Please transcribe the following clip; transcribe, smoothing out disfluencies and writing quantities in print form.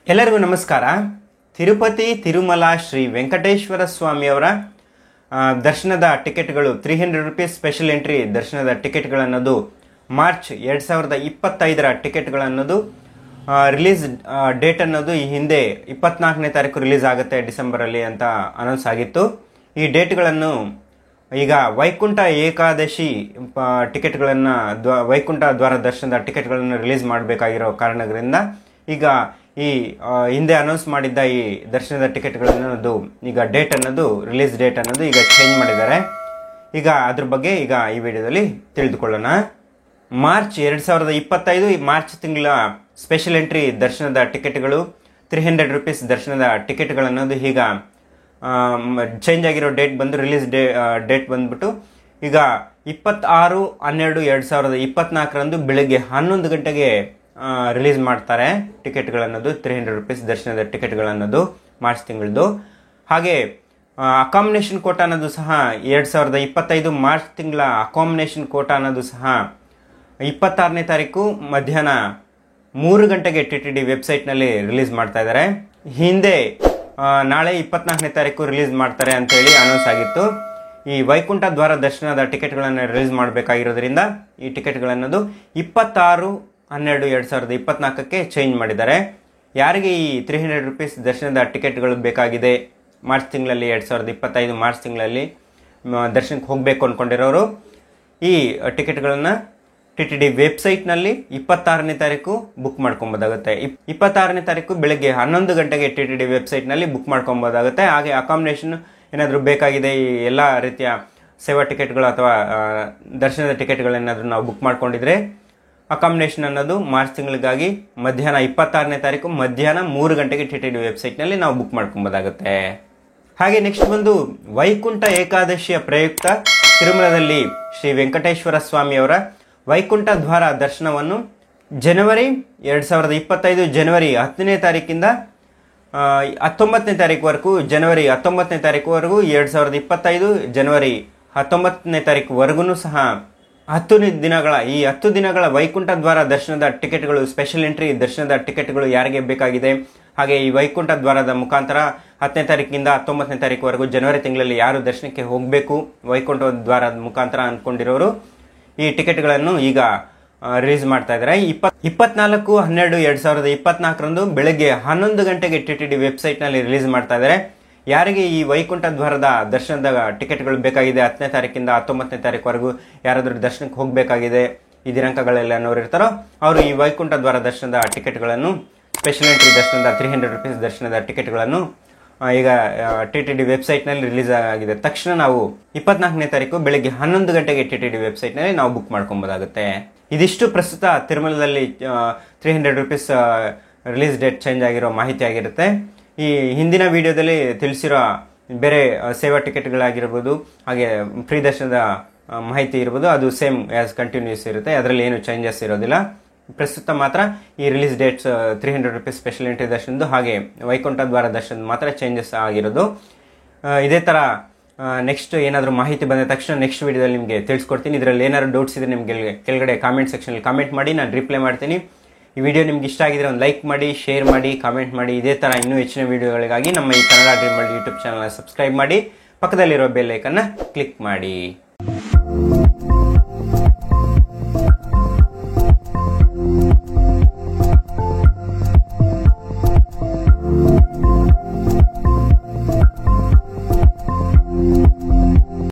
ಎಲ್ಲರಿಗೂ ನಮಸ್ಕಾರ. ತಿರುಪತಿ ತಿರುಮಲ ಶ್ರೀ ವೆಂಕಟೇಶ್ವರ ಸ್ವಾಮಿಯವರ ದರ್ಶನದ ಟಿಕೆಟ್ಗಳು 300 ರೂಪೀಸ್ ಸ್ಪೆಷಲ್ ಎಂಟ್ರಿ ದರ್ಶನದ ಟಿಕೆಟ್ಗಳನ್ನೋದು ಮಾರ್ಚ್ 2025ರ ಟಿಕೆಟ್ಗಳನ್ನೋದು ರಿಲೀಸ್ ಡೇಟ್ ಅನ್ನೋದು ಈ ಹಿಂದೆ 24ನೇ ತಾರೀಕು ರಿಲೀಸ್ ಆಗುತ್ತೆ ಡಿಸೆಂಬರಲ್ಲಿ ಅಂತ ಅನೌನ್ಸ್ ಆಗಿತ್ತು. ಈ ಡೇಟ್ಗಳನ್ನು ಈಗ ವೈಕುಂಠ ಏಕಾದಶಿ ಟಿಕೆಟ್ಗಳನ್ನು ವೈಕುಂಠ ದ್ವಾರ ದರ್ಶನದ ಟಿಕೆಟ್ಗಳನ್ನು ರಿಲೀಸ್ ಮಾಡಬೇಕಾಗಿರೋ ಕಾರಣಗಳಿಂದ ಈಗ ಈ ಹಿಂದೆ ಅನೌನ್ಸ್ ಮಾಡಿದ್ದ ಈ ದರ್ಶನದ ಟಿಕೆಟ್ಗಳನ್ನೋದು ಈಗ ಡೇಟ್ ಅನ್ನೋದು ರಿಲೀಸ್ ಡೇಟ್ ಅನ್ನೋದು ಈಗ ಚೇಂಜ್ ಮಾಡಿದ್ದಾರೆ. ಈಗ ಅದ್ರ ಬಗ್ಗೆ ಈಗ ಈ ವಿಡಿಯೋದಲ್ಲಿ ತಿಳಿದುಕೊಳ್ಳೋಣ. ಮಾರ್ಚ್ 2025 ಮಾರ್ಚ್ ತಿಂಗಳ ಸ್ಪೆಷಲ್ ಎಂಟ್ರಿ ದರ್ಶನದ ಟಿಕೆಟ್ಗಳು 300 ರೂಪೀಸ್ ದರ್ಶನದ ಟಿಕೆಟ್ಗಳನ್ನೋದು ಈಗ ಚೇಂಜ್ ಆಗಿರೋ ಡೇಟ್ ಬಂದು ರಿಲೀಸ್ ಡೇಟ್ ಬಂದ್ಬಿಟ್ಟು ಈಗ 26/12/2024 ಬೆಳಗ್ಗೆ 11 ಗಂಟೆಗೆ ರಿಲೀಸ್ ಮಾಡ್ತಾರೆ ಟಿಕೆಟ್ಗಳನ್ನೋದು 300 ರೂಪೀಸ್ ದರ್ಶನದ ಟಿಕೆಟ್ಗಳನ್ನೋದು ಮಾರ್ಚ್ ತಿಂಗಳದು. ಹಾಗೆ ಅಕಾಮಿಡೇಷನ್ ಕೋಟಾ ಅನ್ನೋದು ಸಹ 2025 ಮಾರ್ಚ್ ತಿಂಗಳ ಅಕಾಮಿಡೇಷನ್ ಕೋಟಾ ಅನ್ನೋದು ಸಹ 26ನೇ ತಾರೀಕು ಮಧ್ಯಾಹ್ನ 3 ಗಂಟೆಗೆ TTD ವೆಬ್ಸೈಟ್ನಲ್ಲಿ ರಿಲೀಸ್ ಮಾಡ್ತಾ ಇದ್ದಾರೆ. ಹಿಂದೆ ನಾಳೆ 24ನೇ ತಾರೀಕು ರಿಲೀಸ್ ಮಾಡ್ತಾರೆ ಅಂತೇಳಿ ಅನೌನ್ಸ್ ಆಗಿತ್ತು. ಈ ವೈಕುಂಠ ದ್ವಾರ ದರ್ಶನದ ಟಿಕೆಟ್ಗಳನ್ನು ರಿಲೀಸ್ ಮಾಡಬೇಕಾಗಿರೋದ್ರಿಂದ ಈ ಟಿಕೆಟ್ಗಳನ್ನೋದು 26/12/2024ಕ್ಕೆ ಚೇಂಜ್ ಮಾಡಿದ್ದಾರೆ. ಯಾರಿಗೆ ಈ 300 ರೂಪೀಸ್ ದರ್ಶನದ ಟಿಕೆಟ್ಗಳು ಬೇಕಾಗಿದೆ ಮಾರ್ಚ್ ತಿಂಗಳಲ್ಲಿ 2025 ಮಾರ್ಚ್ ತಿಂಗಳಲ್ಲಿ ದರ್ಶನಕ್ಕೆ ಹೋಗಬೇಕು ಅಂದ್ಕೊಂಡಿರೋರು ಈ ಟಿಕೆಟ್ಗಳನ್ನು TTD ವೆಬ್ಸೈಟ್ನಲ್ಲಿ 26ನೇ ತಾರೀಕು ಬುಕ್ ಮಾಡ್ಕೊಬೋದಾಗುತ್ತೆ. 26ನೇ ತಾರೀಕು ಬೆಳಗ್ಗೆ 11 ಗಂಟೆಗೆ TTD ವೆಬ್ಸೈಟ್ನಲ್ಲಿ ಬುಕ್ ಮಾಡ್ಕೊಬೋದಾಗುತ್ತೆ. ಹಾಗೆ ಅಕಾಮಿಡೇಷನ್ ಏನಾದರೂ ಬೇಕಾಗಿದೆ, ಈ ಎಲ್ಲ ರೀತಿಯ ಸೇವಾ ಟಿಕೆಟ್ಗಳು ಅಥವಾ ದರ್ಶನದ ಟಿಕೆಟ್ಗಳೇನಾದರೂ ನಾವು ಬುಕ್ ಮಾಡ್ಕೊಂಡಿದ್ರೆ ಅಕಾಮಿಡೇಷನ್ ಅನ್ನೋದು ಮಾರ್ಚ್ ತಿಂಗಳಿಗಾಗಿ ಮಧ್ಯಾಹ್ನ 26ನೇ ತಾರೀಕು ಮಧ್ಯಾಹ್ನ 3 ಗಂಟೆಗೆ TTD ವೆಬ್ಸೈಟ್ನಲ್ಲಿ ನಾವು ಬುಕ್ ಮಾಡ್ಕೊಬೋದಾಗುತ್ತೆ. ಹಾಗೆ ನೆಕ್ಸ್ಟ್ ಬಂದು ವೈಕುಂಠ ಏಕಾದಶಿಯ ಪ್ರಯುಕ್ತ ತಿರುಮಲದಲ್ಲಿ ಶ್ರೀ ವೆಂಕಟೇಶ್ವರ ಸ್ವಾಮಿಯವರ ವೈಕುಂಠ ದ್ವಾರ ದರ್ಶನವನ್ನು ಜನವರಿ 2025 ಜನವರಿ 10ನೇ ತಾರೀಕಿಂದ 19ನೇ ತಾರೀಕುವರೆಗೂ ಜನವರಿ 19ನೇ ತಾರೀಕುವರೆಗೂ 2025 ಜನವರಿ 19ನೇ ತಾರೀಕುವರೆಗೂ ಸಹ 10 ದಿನಗಳ ವೈಕುಂಠ ದ್ವಾರ ದರ್ಶನದ ಟಿಕೆಟ್ಗಳು ಸ್ಪೆಷಲ್ ಎಂಟ್ರಿ ದರ್ಶನದ ಟಿಕೆಟ್ಗಳು ಯಾರಿಗೆ ಬೇಕಾಗಿದೆ, ಹಾಗೆ ಈ ವೈಕುಂಠ ದ್ವಾರದ ಮುಖಾಂತರ 10ನೇ ತಾರೀಕಿಂದ 19ನೇ ತಾರೀಕುವರೆಗೂ ಜನವರಿ ತಿಂಗಳಲ್ಲಿ ಯಾರು ದರ್ಶನಕ್ಕೆ ಹೋಗಬೇಕು ವೈಕುಂಠ ದ್ವಾರದ ಮುಖಾಂತರ ಅಂದ್ಕೊಂಡಿರೋರು ಈ ಟಿಕೆಟ್ಗಳನ್ನು ಈಗ ರಿಲೀಸ್ ಮಾಡ್ತಾ ಇದ್ದಾರೆ. 24/12/2024 ಬೆಳಗ್ಗೆ 11 ಗಂಟೆಗೆ TTD ವೆಬ್ಸೈಟ್ನಲ್ಲಿ ರಿಲೀಸ್ ಮಾಡ್ತಾ ಇದ್ದಾರೆ. ಯಾರಿಗೆ ಈ ವೈಕುಂಠ ದ್ವಾರದ ದರ್ಶನದ ಟಿಕೆಟ್ಗಳು ಬೇಕಾಗಿದೆ 10ನೇ ತಾರೀಕಿಂದ 19ನೇ ತಾರೀಕುವರೆಗೂ ಯಾರಾದರೂ ದರ್ಶನಕ್ಕೆ ಹೋಗಬೇಕಾಗಿದೆ ಈ ದಿನಾಂಕಗಳೆಲ್ಲ ಅನ್ನೋರು ಇರ್ತಾರೋ ಅವರು ಈ ವೈಕುಂಠ ದ್ವಾರ ದರ್ಶನದ ಟಿಕೆಟ್ಗಳನ್ನು ಸ್ಪೆಷಲ್ ಎಂಟ್ರಿ ದರ್ಶನದ 300 ರೂಪೀಸ್ ದರ್ಶನದ ಟಿಕೆಟ್ಗಳನ್ನು ಈಗ TTD ವೆಬ್ಸೈಟ್ನಲ್ಲಿ ರಿಲೀಸ್ ಆಗಿದೆ ತಕ್ಷಣ ನಾವು 24ನೇ ತಾರೀಕು ಬೆಳಗ್ಗೆ 11 ಗಂಟೆಗೆ TTD ವೆಬ್ಸೈಟ್ನಲ್ಲಿ ನಾವು ಬುಕ್ ಮಾಡ್ಕೊಬೋದಾಗುತ್ತೆ. ಇದಿಷ್ಟು ಪ್ರಸ್ತುತ ತಿರುಮಲದಲ್ಲಿ 300 ರೂಪೀಸ್ ರಿಲೀಸ್ ಡೇಟ್ ಚೇಂಜ್ ಆಗಿರೋ ಮಾಹಿತಿ ಆಗಿರುತ್ತೆ. ಈ ಹಿಂದಿನ ವಿಡಿಯೋದಲ್ಲಿ ತಿಳಿಸಿರೋ ಬೇರೆ ಸೇವಾ ಟಿಕೆಟ್ಗಳಾಗಿರ್ಬೋದು ಹಾಗೆ ಫ್ರೀ ದರ್ಶನದ ಮಾಹಿತಿ ಇರ್ಬೋದು ಅದು ಸೇಮ್ ಆಸ್ ಕಂಟಿನ್ಯೂಸ್ ಇರುತ್ತೆ, ಅದರಲ್ಲಿ ಏನು ಚೇಂಜಸ್ ಇರೋದಿಲ್ಲ. ಪ್ರಸ್ತುತ ಮಾತ್ರ ಈ release dates 300 rupees special entry ದರ್ಶನದ್ದು ಹಾಗೆ ವೈಕುಂಠ ದ್ವಾರ ದರ್ಶನದ ಮಾತ್ರ ಚೇಂಜಸ್ ಆಗಿರೋದು. ಇದೇ ಥರ ನೆಕ್ಸ್ಟ್ ಏನಾದರೂ ಮಾಹಿತಿ ಬಂದ ತಕ್ಷಣ ನೆಕ್ಸ್ಟ್ ವಿಡಿಯೋದಲ್ಲಿ ನಿಮಗೆ ತಿಳಿಸ್ಕೊಡ್ತೀನಿ. ಇದರಲ್ಲಿ ಏನಾದರೂ ಡೌಟ್ಸ್ ಇದ್ರೆ ನಿಮಗೆ ಕೆಳಗಡೆ ಕಾಮೆಂಟ್ ಸೆಕ್ಷನಲ್ಲಿ ಕಾಮೆಂಟ್ ಮಾಡಿ, ನಾನು ರಿಪ್ಲೈ ಮಾಡ್ತೀನಿ. ಈ ವಿಡಿಯೋ ನಿಮ್ಗೆ ಇಷ್ಟ ಆಗಿದ್ರೆ ಒಂದು ಲೈಕ್ ಮಾಡಿ, ಶೇರ್ ಮಾಡಿ, ಕಾಮೆಂಟ್ ಮಾಡಿ. ಇದೇ ಥರ ಇನ್ನೂ ಹೆಚ್ಚಿನ ವಿಡಿಯೋಗಳಿಗಾಗಿ ನಮ್ಮ ಈ ಕನ್ನಡ ಡ್ರೀಮ್ ವರ್ಲ್ಡ್ ಯೂಟ್ಯೂಬ್ ಚಾನಲ್ನ ಸಬ್ಸ್ಕ್ರೈಬ್ ಮಾಡಿ, ಪಕ್ಕದಲ್ಲಿರೋ ಬೆಲ್ ಐಕನ್ನ ಕ್ಲಿಕ್ ಮಾಡಿ.